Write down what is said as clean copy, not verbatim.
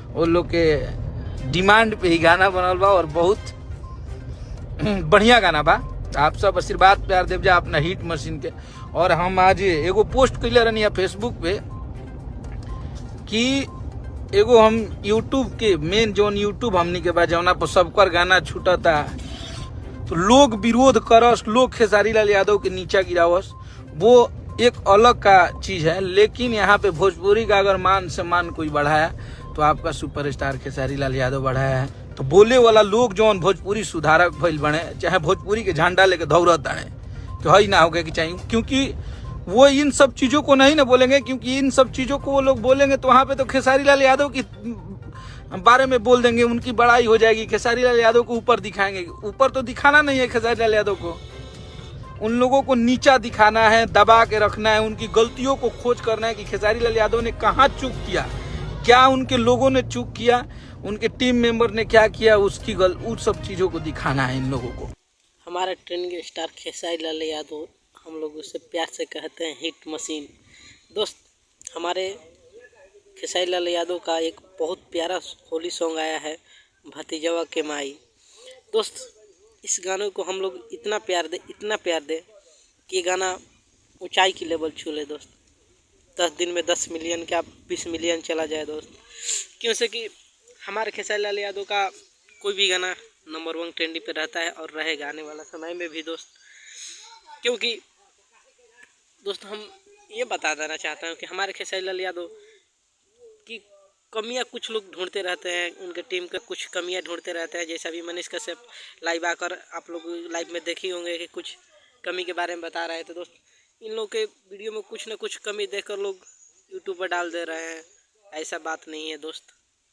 वो लोग के डिमांड पे ही गाना बनल बा और बहुत बढ़िया गाना बा। आप सब आशीर्वाद प्यार देव जा अपना हिट मशीन के। और हम आज एगो पोस्ट कैले रहनी है फेसबुक पे कि एगो हम यूट्यूब के मेन जोन यूट्यूब हमनी के बाद जौना पर सबकर गाना छूटता तो लोग विरोध करस, लोग खेसारी लाल यादव के नीचा गिरावस, वो एक अलग का चीज है। लेकिन यहाँ पे भोजपुरी का अगर मान सम्मान कोई बढ़ाया तो आपका सुपरस्टार खेसारी लाल यादव बढ़ाया है। तो बोले वाला लोग जौन भोजपुरी सुधारक भइल बने, चाहे भोजपुरी के झंडा लेके दौड़त आए तो हई ना होगा कि चाहिए, क्योंकि वो इन सब चीजों को नहीं ना बोलेंगे। क्योंकि इन सब चीजों को वो लोग बोलेंगे तो वहां पे तो खेसारी लाल यादव की बारे में बोल देंगे, उनकी बड़ाई हो जाएगी, खेसारी लाल यादव को ऊपर दिखाएंगे। ऊपर तो दिखाना नहीं है खेसारी लाल यादव को, उन लोगों को नीचा दिखाना है, दबा के रखना है, उनकी गलतियों को खोज करना है कि खेसारी लाल यादव ने कहाँ चूक किया, क्या उनके लोगों ने चूक किया, उनके टीम मेंबर ने क्या किया, उन सब चीज़ों को दिखाना है इन लोगों को। हमारे ट्रेंडिंग स्टार खेसारी लाल यादव, हम लोग उससे प्यार से कहते हैं हिट मशीन। दोस्त, हमारे खेसारी लाल यादव का एक बहुत प्यारा होली सॉन्ग आया है, भतीजवा के माई। दोस्त, इस गाने को हम लोग इतना प्यार दे कि ये गाना ऊंचाई की लेवल छू ले दोस्त। 10 दिन में 10 मिलियन क्या 20 मिलियन चला जाए दोस्त। क्यों से कि हमारे खेसारी लाल यादव का कोई भी गाना नंबर 1 ट्रेंडिंग पे रहता है और रहेगा आने वाला समय में भी दोस्त। क्योंकि दोस्त, हम ये बता देना चाहता हूँ कि हमारे खेसारी लाल यादव की कमियां कुछ लोग ढूंढते रहते हैं, उनके टीम का कुछ कमियां ढूंढते रहते हैं। जैसा भी मनीष कश्यप लाइव आकर आप लोग लाइव में देखे होंगे कि कुछ कमी के बारे में बता रहे थे दोस्त। इन लोग के वीडियो में कुछ ना कुछ कमी देखकर लोग यूट्यूब पर डाल दे रहे हैं, ऐसा बात नहीं है दोस्त।